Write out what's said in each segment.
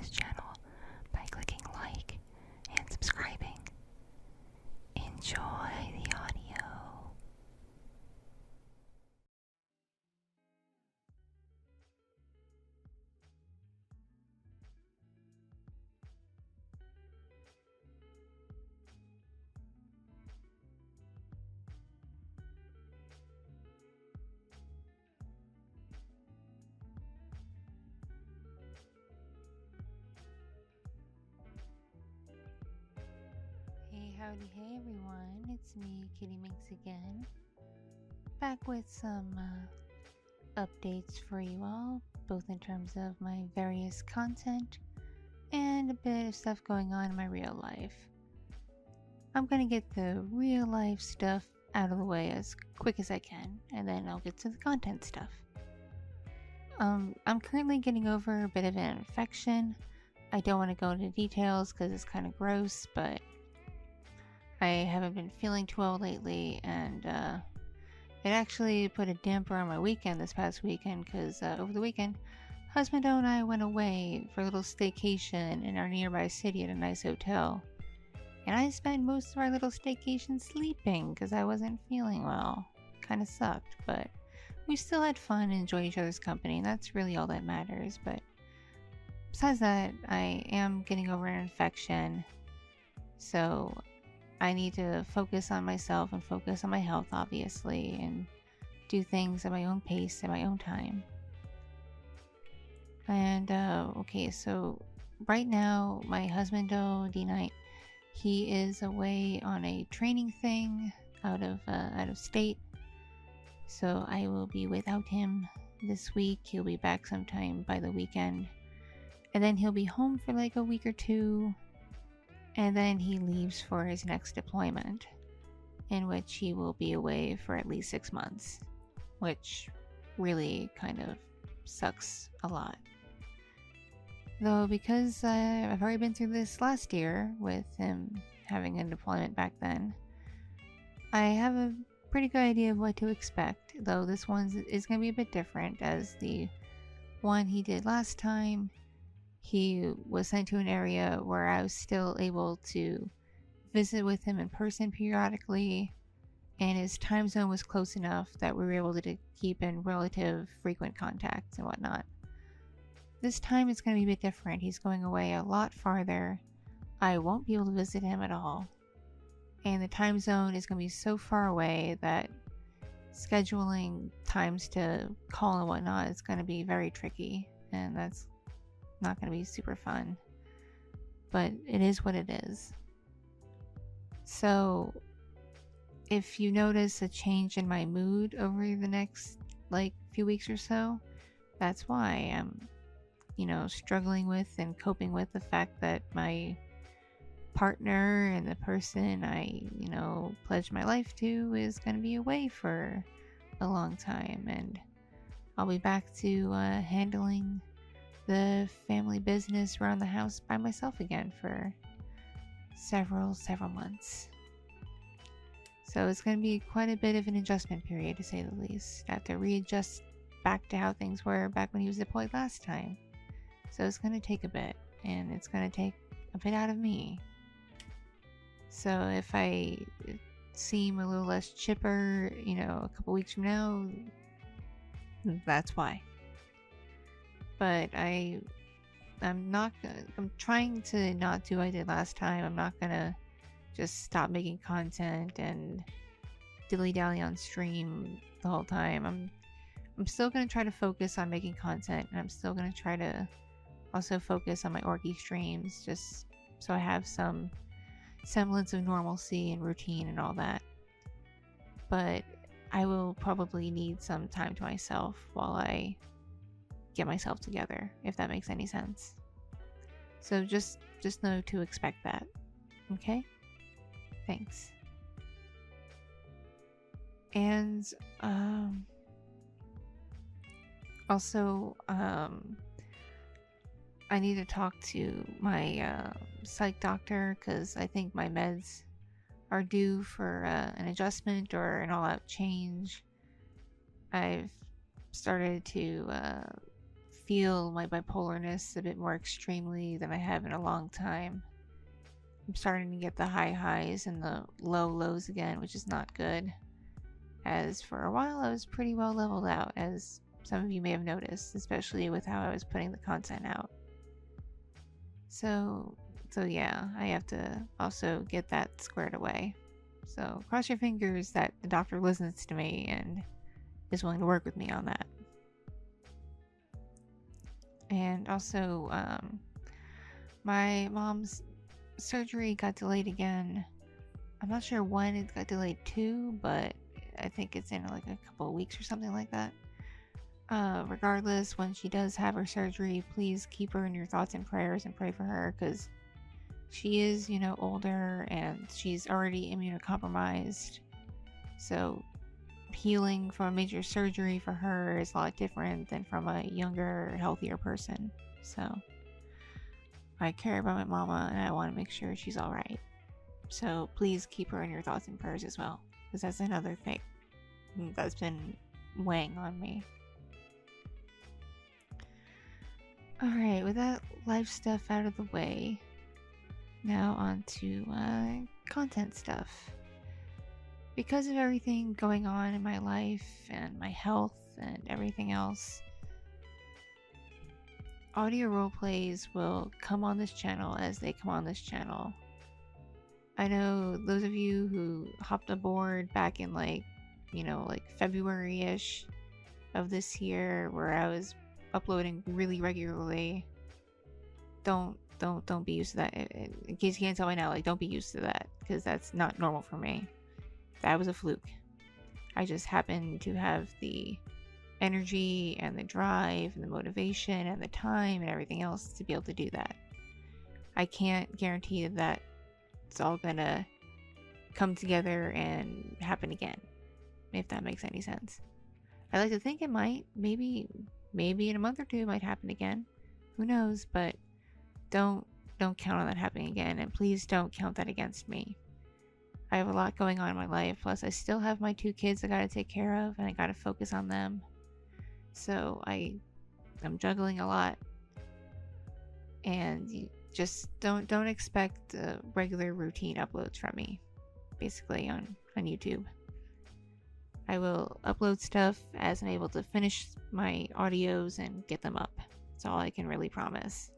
this channel by clicking like and subscribing. Enjoy the audio. Hey, howdy, hey everyone, it's me, Kitti Minx again, back with some updates for you all, both in terms of my various content and a bit of stuff going on in my real life. I'm gonna get the real life stuff out of the way as quick as I can, and then I'll get to the content stuff. I'm currently getting over a bit of an infection. I don't want to go into details because it's kind of gross, but I haven't been feeling too well lately, and it actually put a damper on my weekend this past weekend because over the weekend, husband and I went away for a little staycation in our nearby city at a nice hotel. And I spent most of our little staycation sleeping because I wasn't feeling well. Kind of sucked, but we still had fun and enjoyed each other's company, and that's really all that matters. But besides that, I am getting over an infection, so I need to focus on myself and focus on my health, obviously, and do things at my own pace, at my own time. And, okay, so right now, my husband, D-Night, he is away on a training thing out of state. So I will be without him this week. He'll be back sometime by the weekend. And then he'll be home for like a week or two. And then he leaves for his next deployment, in which he will be away for at least 6 months, which really kind of sucks a lot. Though, because I've already been through this last year with him having a deployment back then, I have a pretty good idea of what to expect, though this one is going to be a bit different, as the one he did last time, he was sent to an area where I was still able to visit with him in person periodically, and his time zone was close enough that we were able to keep in relative frequent contact and whatnot. This time it's going to be a bit different. He's going away a lot farther. I won't be able to visit him at all. And the time zone is going to be so far away that scheduling times to call and whatnot is going to be very tricky. And that's not going to be super fun. But it is what it is. So, if you notice a change in my mood over the next, few weeks or so, that's why I'm struggling with and coping with the fact that my partner and the person I, pledged my life to is going to be away for a long time, and I'll be back to handling the family business around the house by myself again for several months. So it's going to be quite a bit of an adjustment period, to say the least. I have to readjust back to how things were back when he was deployed last time. So it's going to take a bit, and it's going to take a bit out of me. So if I seem a little less chipper, a couple weeks from now, that's why. But I'm trying to not do what I did last time. I'm not going to just stop making content and dilly-dally on stream the whole time. I'm still going to try to focus on making content, and I'm still going to try to also focus on my Orky streams, just so I have some semblance of normalcy and routine and all that. But I will probably need some time to myself while I get myself together, if that makes any sense. So just know to expect that. Okay? Thanks. And also I need to talk to my psych doctor, because I think my meds are due for an adjustment or an all-out change. I've started to feel my bipolarness a bit more extremely than I have in a long time. I'm starting to get the high highs and the low lows again, which is not good. As for a while, I was pretty well leveled out, as some of you may have noticed, especially with how I was putting the content out. So yeah, I have to also get that squared away. So cross your fingers that the doctor listens to me and is willing to work with me on that. And also, my mom's surgery got delayed again. I'm not sure when it got delayed to, but I think it's in like a couple of weeks or something like that. Regardless, when she does have her surgery, please keep her in your thoughts and prayers and pray for her, because she is, older and she's already immunocompromised. So healing from a major surgery for her is a lot different than from a younger, healthier person. So I care about my mama and I want to make sure she's alright. So please keep her in your thoughts and prayers as well, because that's another thing that's been weighing on me. Alright, with that life stuff out of the way, now on to content stuff. Because of everything going on in my life and my health and everything else, audio roleplays will come on this channel as they come on this channel. I know those of you who hopped aboard back in like February-ish of this year, where I was uploading really regularly, don't be used to that. In case you can't tell by now, don't be used to that, because that's not normal for me. That was a fluke. I just happened to have the energy and the drive and the motivation and the time and everything else to be able to do that. I can't guarantee that it's all gonna come together and happen again, if that makes any sense. I like to think it might. Maybe in a month or two it might happen again. Who knows? But don't count on that happening again, and please don't count that against me. I have a lot going on in my life, plus I still have my 2 kids I gotta take care of, and I gotta focus on them. So I'm juggling a lot, and you just don't expect regular routine uploads from me, basically on YouTube. I will upload stuff as I'm able to finish my audios and get them up. That's all I can really promise.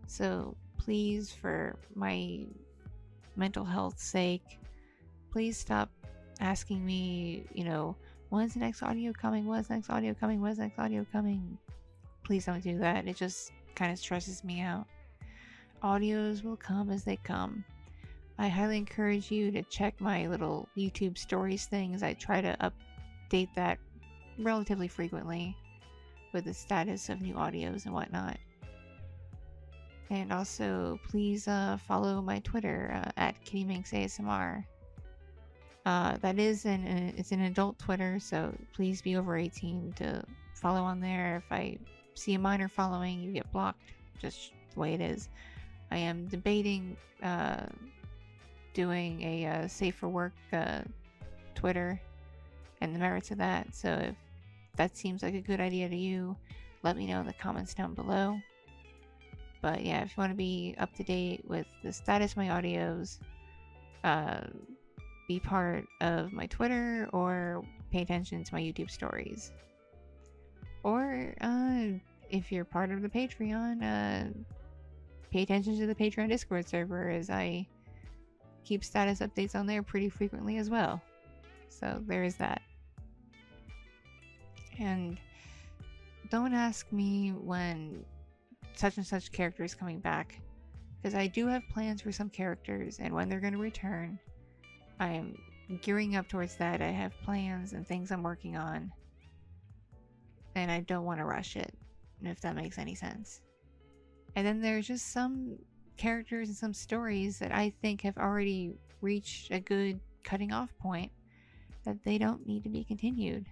So please, for my mental health's sake, please stop asking me, when's the next audio coming? When's the next audio coming? When's the next audio coming? Please don't do that. It just kind of stresses me out. Audios will come as they come. I highly encourage you to check my little YouTube stories things. I try to update that relatively frequently with the status of new audios and whatnot. And also, please follow my Twitter at Kitti Minx ASMR. That is it's an adult Twitter, so please be over 18 to follow on there. If I see a minor following, you get blocked. Just the way it is. I am debating doing a safe for work Twitter and the merits of that. So if that seems like a good idea to you, let me know in the comments down below. But yeah, if you want to be up to date with the status of my audios, be part of my Twitter or pay attention to my YouTube stories. Or if you're part of the Patreon, pay attention to the Patreon Discord server, as I keep status updates on there pretty frequently as well. So there is that. And don't ask me when such and such character is coming back, because I do have plans for some characters, and when they're going to return, I'm gearing up towards that. I have plans and things I'm working on, and I don't want to rush it, if that makes any sense. And then there's just some characters and some stories that I think have already reached a good cutting off point, that they don't need to be continued.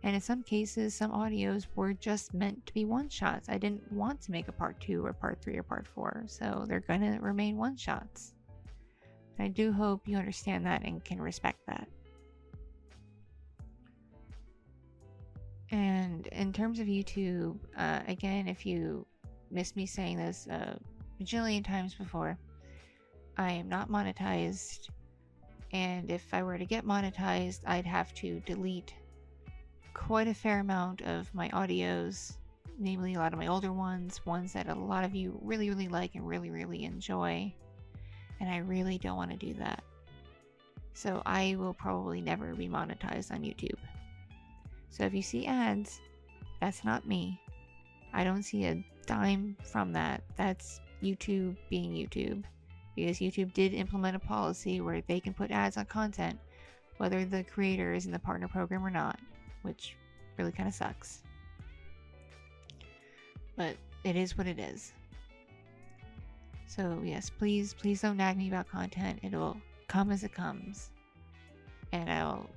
And in some cases, some audios were just meant to be one-shots. I didn't want to make a part 2 or part 3 or part 4, so they're gonna remain one-shots. I do hope you understand that and can respect that. And in terms of YouTube, again, if you missed me saying this a bajillion times before, I am not monetized, and if I were to get monetized, I'd have to delete quite a fair amount of my audios, namely a lot of my older ones that a lot of you really, really like and really, really enjoy, and I really don't want to do that. So I will probably never be monetized on YouTube. So if you see ads, that's not me. I don't see a dime from that. That's YouTube being YouTube. Because YouTube did implement a policy where they can put ads on content, whether the creator is in the partner program or not, which really kind of sucks. But it is what it is. So yes, please don't nag me about content. It'll come as it comes. And I'll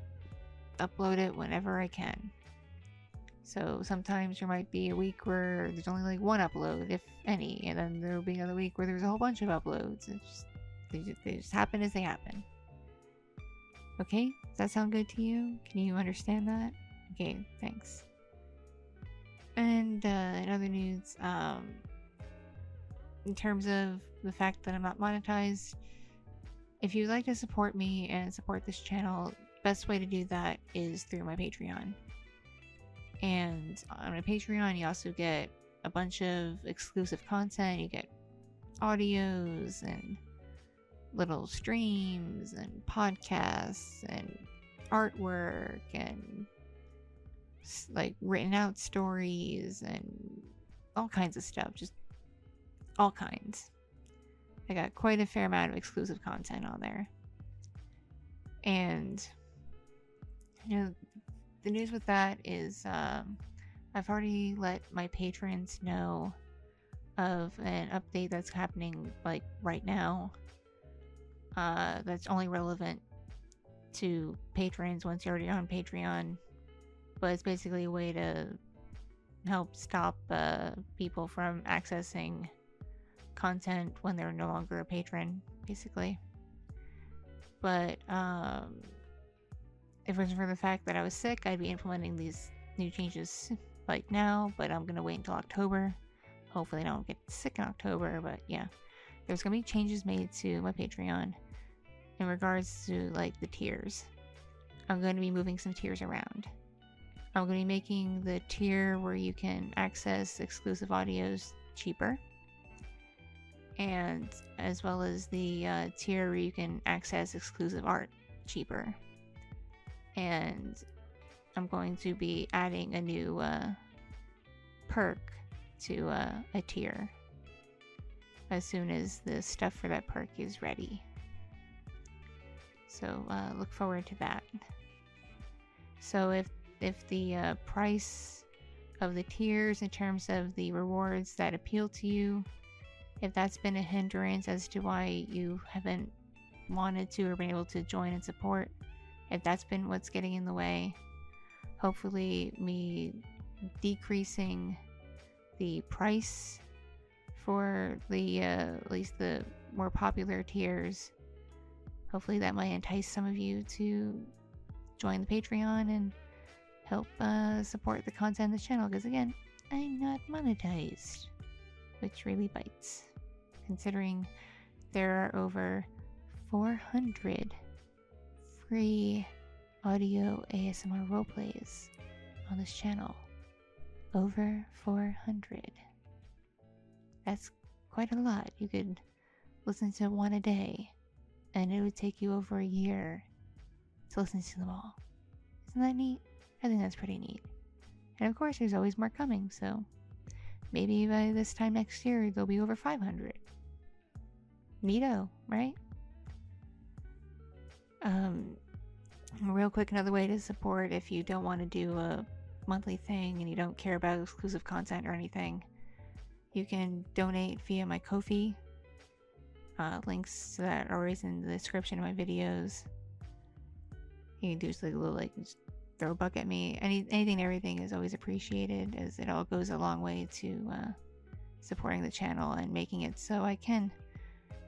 upload it whenever I can. So sometimes there might be a week where there's only like one upload, if any, and then there'll be another week where there's a whole bunch of uploads. They just happen as they happen. Okay? Does that sound good to you? Can you understand that? Okay, thanks. And in other news, in terms of the fact that I'm not monetized, if you'd like to support me and support this channel, best way to do that is through my Patreon. And on my Patreon, you also get a bunch of exclusive content. You get audios and little streams and podcasts and artwork and like written out stories and all kinds of stuff. Just all kinds. I got quite a fair amount of exclusive content on there. And, you know, the news with that is I've already let my patrons know of an update that's happening like right now. That's only relevant to patrons once you're already on Patreon, but it's basically a way to help stop people from accessing content when they're no longer a patron, basically. But if it wasn't for the fact that I was sick, I'd be implementing these new changes like now, but I'm gonna wait until October. Hopefully I don't get sick in October, but yeah. There's gonna be changes made to my Patreon in regards to like the tiers. I'm going to be moving some tiers around. I'm going to be making the tier where you can access exclusive audios cheaper, and as well as the tier where you can access exclusive art cheaper. And I'm going to be adding a new perk to a tier as soon as the stuff for that perk is ready. So look forward to that. So if the price of the tiers in terms of the rewards that appeal to you, if that's been a hindrance as to why you haven't wanted to or been able to join and support, if that's been what's getting in the way, hopefully me decreasing the price for the at least the more popular tiers, hopefully that might entice some of you to join the Patreon and help support the content of the channel, because again, I'm not monetized, which really bites, considering there are over 400 free audio ASMR roleplays on this channel. Over 400. That's quite a lot. You could listen to one a day, and it would take you over a year to listen to them all. Isn't that neat? I think that's pretty neat. And of course, there's always more coming, so maybe by this time next year, there'll be over 500. Neato, right? Real quick, another way to support if you don't want to do a monthly thing and you don't care about exclusive content or anything, you can donate via my Ko-fi. Links to that are always in the description of my videos. You can do just like a little, just throw a buck at me. Anything and everything is always appreciated, as it all goes a long way to supporting the channel and making it so I can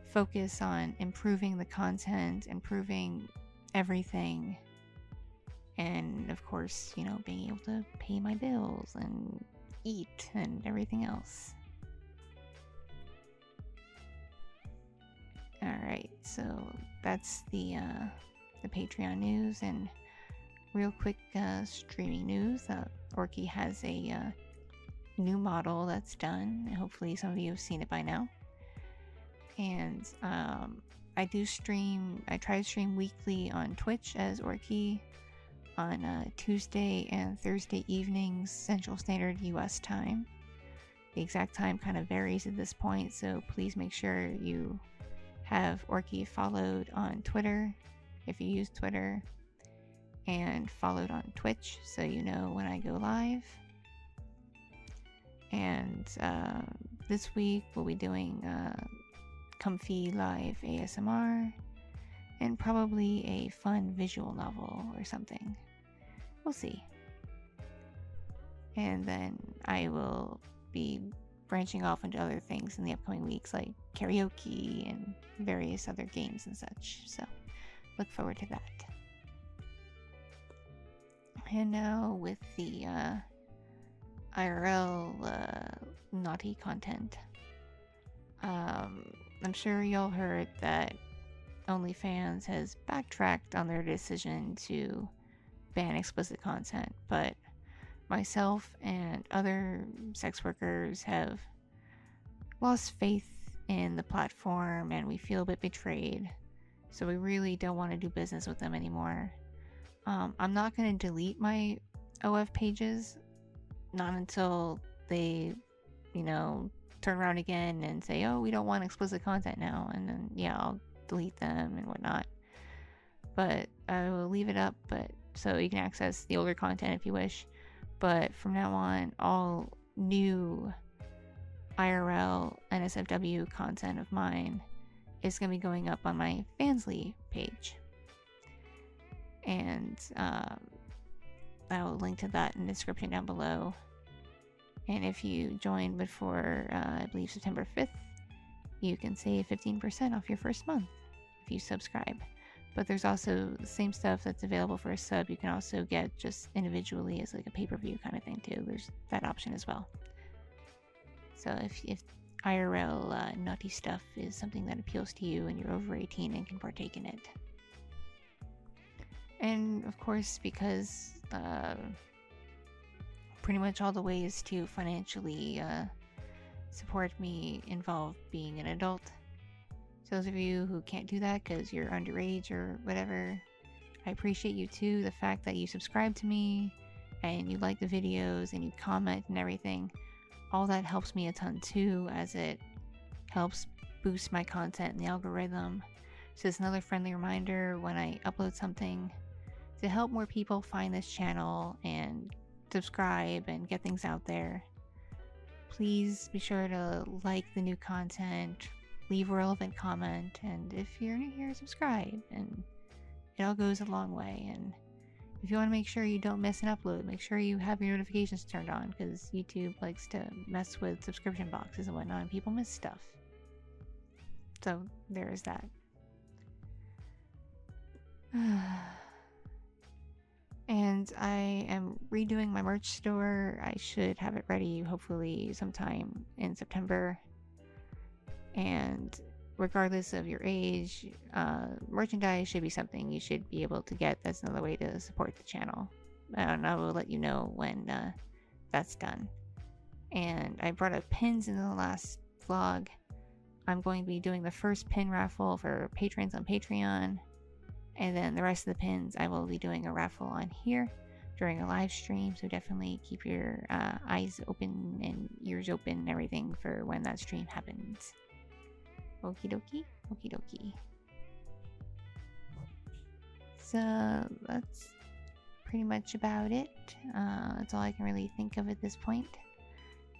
focus on improving the content, improving everything, And of course, being able to pay my bills and eat and everything else. Alright, so that's the Patreon news. And real quick streaming news. Orky has a new model that's done. Hopefully some of you have seen it by now. And I try to stream weekly on Twitch as Orky on Tuesday and Thursday evenings Central Standard US time. The exact time kind of varies at this point, so please make sure you have Orky followed on Twitter if you use Twitter, and followed on Twitch so you know when I go live. And this week we'll be doing comfy live ASMR and probably a fun visual novel or something. We'll see. And then I will be branching off into other things in the upcoming weeks, like karaoke and various other games and such. So look forward to that. And now with the IRL naughty content. I'm sure y'all heard that OnlyFans has backtracked on their decision to ban explicit content, but myself and other sex workers have lost faith in the platform, and we feel a bit betrayed, so we really don't want to do business with them anymore. I'm not going to delete my OF pages, not until they, turn around again and say, oh, we don't want explicit content now, and then, I'll delete them and whatnot. But I will leave it up, so you can access the older content if you wish. But from now on, all new IRL NSFW content of mine is going to be going up on my Fansly page. And I will link to that in the description down below. And if you join before, I believe, September 5th, you can save 15% off your first month if you subscribe. But there's also the same stuff that's available for a sub. You can also get just individually as like a pay-per-view kind of thing too. There's that option as well. So if IRL naughty stuff is something that appeals to you and you're over 18 and can partake in it. And of course, because pretty much all the ways to financially support me involve being an adult. So those of you who can't do that because you're underage or whatever, I appreciate you too. The fact that you subscribe to me and you like the videos and you comment and everything, all that helps me a ton too, as it helps boost my content in the algorithm. So it's another friendly reminder when I upload something to help more people find this channel and subscribe and get things out there. Please be sure to like the new content, leave a relevant comment, and if you're new here, subscribe, and it all goes a long way. And if you want to make sure you don't miss an upload, make sure you have your notifications turned on, because YouTube likes to mess with subscription boxes and whatnot, and people miss stuff. So there is that. And I am redoing my merch store. I should have it ready hopefully sometime in September. And regardless of your age, merchandise should be something you should be able to get. That's another way to support the channel. And I will let you know when that's done. And I brought up pins in the last vlog. I'm going to be doing the first pin raffle for patrons on Patreon. And then the rest of the pins I will be doing a raffle on here during a live stream. So definitely keep your eyes open and ears open and everything for when that stream happens. Okie dokie, okie dokie. So that's pretty much about it. That's all I can really think of at this point.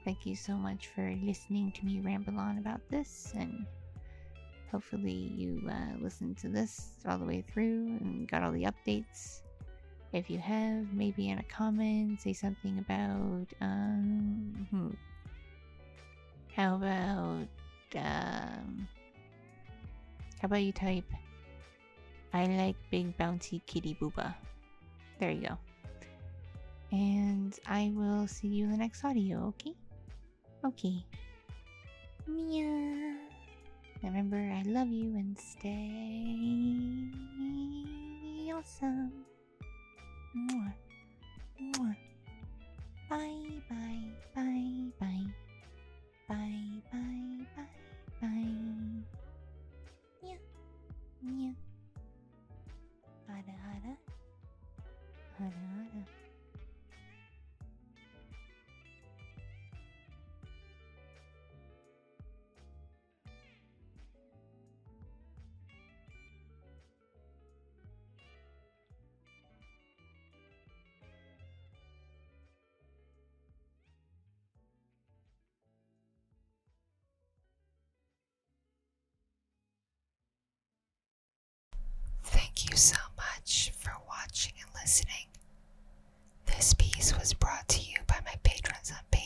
Thank you so much for listening to me ramble on about this, and hopefully you listened to this all the way through and got all the updates. If you have, maybe in a comment, say something about, how about you type, I like big bouncy kitty booba. There you go. And I will see you in the next audio, okay? Okay. Meow. Remember, I love you and stay awesome. Mwah. Mwah. Bye, bye, bye, bye. Bye, bye, bye, bye. Meow. Meow. Hada, hada. Hada, hada. Thank you so much for watching and listening. This piece was brought to you by my patrons on Patreon.